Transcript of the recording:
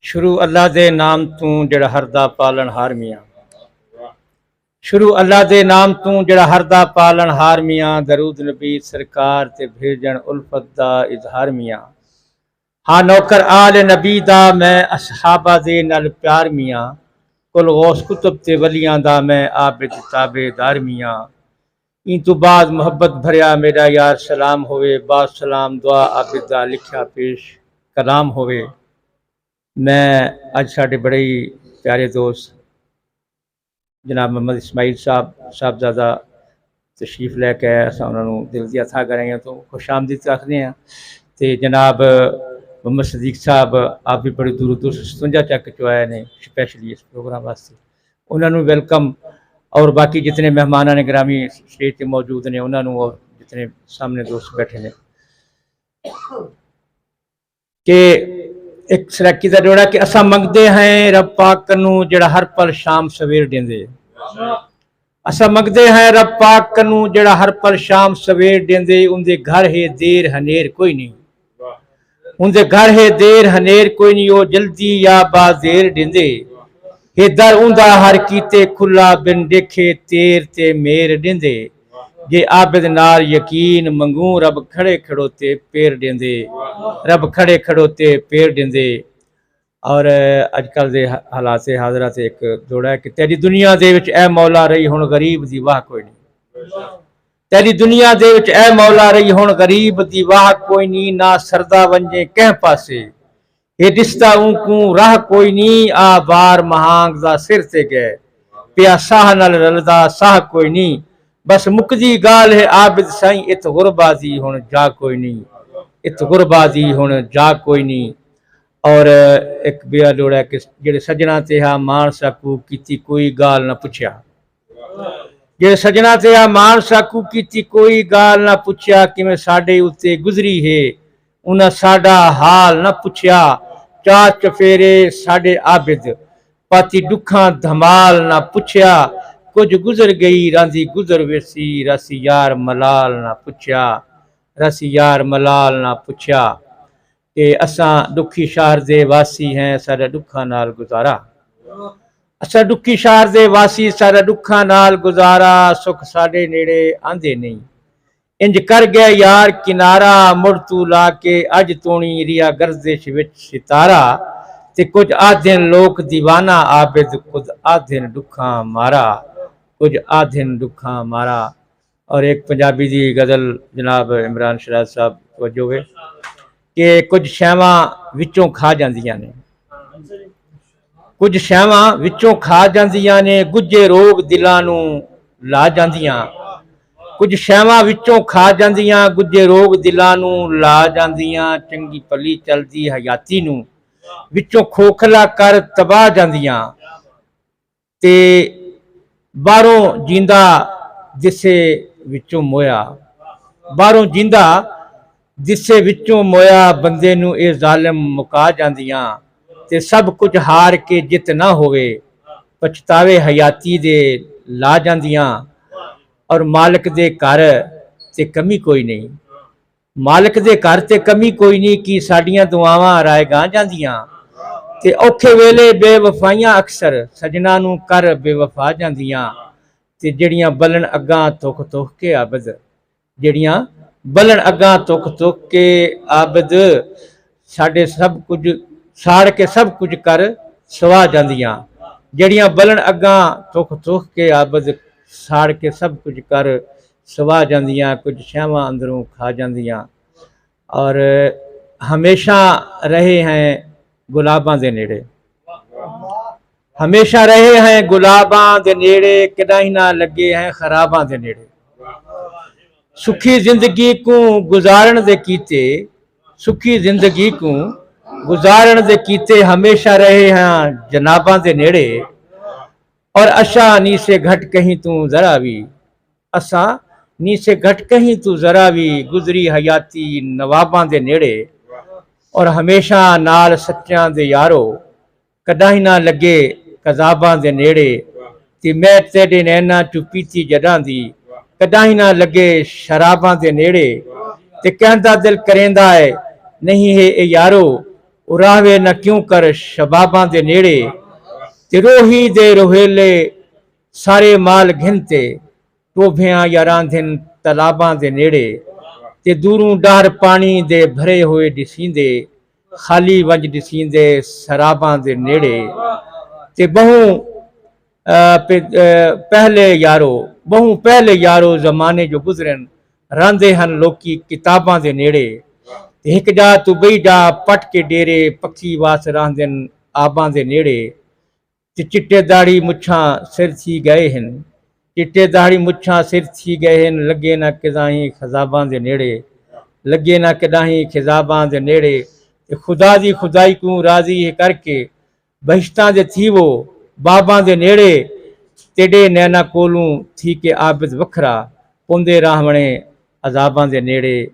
शुरू अल्लाह दे नाम तू जड़ा हरदा पालन हार मियाँ। शुरू अल्लाह दे नाम तू जड़ा हरदा पालन हार मियाँ। दरूद नबी सरकार ते भेजन उल्फत दा इजहार मियाँ। हाँ नौकर आल नबी दा मैं असहाबा दे नल प्यार मियाँ। कुल गौस कुतुब ते वलियां दा मैं आबिद ताबेदार मियाँ। इन तो बाद मोहब्बत भरिया मेरा यार सलाम होवे। बाद सलाम दुआ आबिद दा लिखा पेश कलाम होवे। मैं अज साढ़े बड़े ही प्यारे दोस्त जनाब मोहम्मद इस्माइल साहबजादा तशरीफ लैके आए। अस उन्होंने दिल दी अथा करें तो खुश आमदीद आखते हैं। तो जनाब मोहम्मद सदीक साहब आप भी बड़ी दूर दूर 57 चक चो आए ने स्पैशली इस प्रोग्राम वास्ते। उन्होंने वेलकम और बाकी जितने मेहमान ने ग्रामी स्टेज पर मौजूद ने उन्होंने और जितने सामने दोस्त बैठे ने कि एक सराकी का जोड़ा कि असा मंगते हैं रब पाक नू जड़ा हर पल शाम सवेर देंदे। असा मंगते हैं रब पाक नू जड़ा हर पल शाम सवेर देंदे। उनके घर है देर हनेर कोई नहीं। उनके घर है देर हनेर कोई नहीं। वो जल्दी या बाजेर देंदे। हे दर उंदा हर कीते खुला बिन देखे तेर ते मेर देंदे। जे आबिद नाल यकीन मंगू रब खड़े खड़ोते पेर देंदे। रब खड़े खड़ोते पेर देंदे। और अजकल के हालात हाजरात एक जोड़ा है कि तेरी दुनिया दे विच ऐ मौला रही हुण गरीब दी वाह कोई नहीं। तेरी दुनिया दे विच ऐ मौला रही हुण गरीब दी वाह कोई नहीं। ना सरदा वंजे कह पासे ये दिसदा ऊकू राह कोई नहीं। आ बार महांग दा सिर ते गए पिया साह नाल रलदा साह कोई नहीं। बस मुकदी गाल है आबिद साईं इत गुरबाजी हुण जा कोई नहीं। इत गुरबाजी हुण जा कोई नहीं। और एक बिया जोड़ा कि जेड़े सजना ते हा मान सकू कीती कोई गाल ना पुछया। जेड़े सजना ते हा मान सकू कीती कोई गाल ना पुछया। किवें साडे उत्ते गुजरी है उन्हां साडा हाल ना पुछया। चा चफेरे साडे आबिद पाती दुखां धमाल ना पुछया। कुछ गुजर गई रांधी गुजर वेसी रसी यार मलाल ना पुछया। रसी यार मलाल ना पुछया। कि असा दुखी शहर दे वासी हैं साडा दुखा नाल गुजारा। असा दुखी शहर दे वासी साडा दुखा नाल गुजारा। सुख साडे नेड़े आंदे नहीं। इंज कर गया यार किनारा मुड़ तू ला के अज तोणी रिया गर्दिश विच सितारा। ते कुछ आधेन लोक दीवाना आबिद कुछ आधेन दुखा मारा। कुछ आधेन दुखा मारा। और एक पंजाबी दी गज़ल जनाब इमरान शराज साहब तवज्जो है कि कुछ शैवां विचों खा जांदियां ने। कुछ शैवां विचों खा जांदियां ने। गुज्जे रोग दिलां नू ला जांदियां। कुछ शैवां विचों खा जांदियां गुज्जे रोग दिलां नू ला जांदियां। चंगी भली चलदी हयाती नू विचों खोखला कर तबाह जांदियां। ते बाहरों जींदा दिसे विचों मोया। बाहरों जींदा दिसे विचों मोया। बंदे नू ए जालिम मुका जांदियां। ते सब कुछ हार के जित ना होवे पछतावे हयाती दे ला जांदियां। और मालिक दे घर ते कमी कोई नहीं। मालिक दे घर ते कमी कोई नहीं। कि साडियां दुआवां राय गा जांदियां। ते औखे वेले बेवफाइयां अक्सर सजना नू कर बेवफा जांदियां। ते जड़ियां बलन अग्गां तुख तुख के आबिद जड़ियां बलन अग्गां तुख तुख के आबिद साडे सब कुछ साड़ के सब कुछ कर सवा जांदियां। जड़ियां बलन अग्गां तुख तुख के आबिद साड़ के सब कुछ कर सवा जांदियां। कुछ शैवां अंदरों खा जांदियां। और हमेशा रहे हैं गुलाबां दे नेड़े। हमेशा रहे हैं गुलाबां दे नेड़े। कदाई ना लगे हैं खराबां दे नेड़े। सुखी जिंदगी को गुजारन दे कीते सुखी जिंदगी को गुजारन दे कीते हमेशा रहे हैं जनाबां दे नेड़े। और अशा नी से घट कहीं तू जरा भी असा नी से घट कहीं तू जरा भी गुजरी हयाती नवाबां दे नेड़े। और हमेशा नाल सच्चियां दे यारो कदाई ना लगे कजाबां दे नेड़े। ते मैं तेरे नैना चू पीती जडां दी कदाई ना लगे शराबां दे नेड़े। ते कहंदा दिल करेंदा है नहीं है ए यारो ਉਰਾਵੇ ਨਾ ਕਿਉਂ ਕਰ ਸ਼ਬਾਬਾਂ ਦੇ ਨੇੜੇ ਤੇ ਰੋਹੀ ਦੇ ਰੋਹੇਲੇ ਸਾਰੇ ਮਾਲ ਘਿੰਤੇ ਟੋਭਿਆਂ ਜਾਂ ਰਾਂਧਿਨ ਤਲਾਬਾਂ ਦੇ ਨੇੜੇ ਤੇ ਦੂਰੋਂ ਡਾਰ ਪਾਣੀ ਦੇ ਭਰੇ ਹੋਏ ਦਿਸੀਂਦੇ ਖਾਲੀ ਵੰਜ ਦਿਸੀਂਦੇ ਸਰਾਬਾਂ ਦੇ ਨੇੜੇ ਤੇ ਬਹੁ ਪਹਿਲੇ ਯਾਰੋ ਜ਼ਮਾਨੇ ਜੋ ਗੁਜ਼ਰਨ ਰਾਂਦੇ ਹਨ ਲੋਕੀ ਕਿਤਾਬਾਂ ਦੇ ਨੇੜੇ ਤੇ ਇੱਕ ਜਾ ਤੂੰ ਬਈ ਜਾ ਪਟ ਕੇ ਡੇਰੇ ਪੱਖੀ ਵਾਸ ਰਾਂਦਨ ਆਬਾਂ ਦੇ ਨੇੜੇ ਤੇ ਚਿੱਟੇ ਦਾੜੀ ਮੁੱਛਾਂ ਸਿਰ ਥੀ ਗਏ ਹਨ ਚਿੱਟੇ ਦਾੜੀ ਮੁੱਛਾਂ ਸਿਰ ਥੀ ਗਏ ਹਨ ਲੱਗੇ ਨਾ ਕਿਦਾਹੀਂ ਖਜ਼ਾਬਾਂ ਦੇ ਨੇੜੇ ਲੱਗੇ ਨਾ ਕਿਦਾਹੀਂ ਖਜ਼ਾਬਾਂ ਦੇ ਨੇੜੇ ਤੇ ਖੁਦਾ ਦੀ ਖੁਦਾਈ ਕੋ ਰਾਜ਼ੀ ਕਰਕੇ ਬਹਿਸ਼ਤਾਂ ਦੇ ਥੀਵੋ ਬਾਬਾਂ ਦੇ ਨੇੜੇ ਤੇਡੇ ਨੈਣਾ ਕੋਲੋਂ ਥੀ ਕੇ ਆਬਿਦ ਵੱਖਰਾ ਪੁੰਦੇ ਰਾਹਵਣੇ ਅਜ਼ਾਬਾਂ ਦੇ ਨੇੜੇ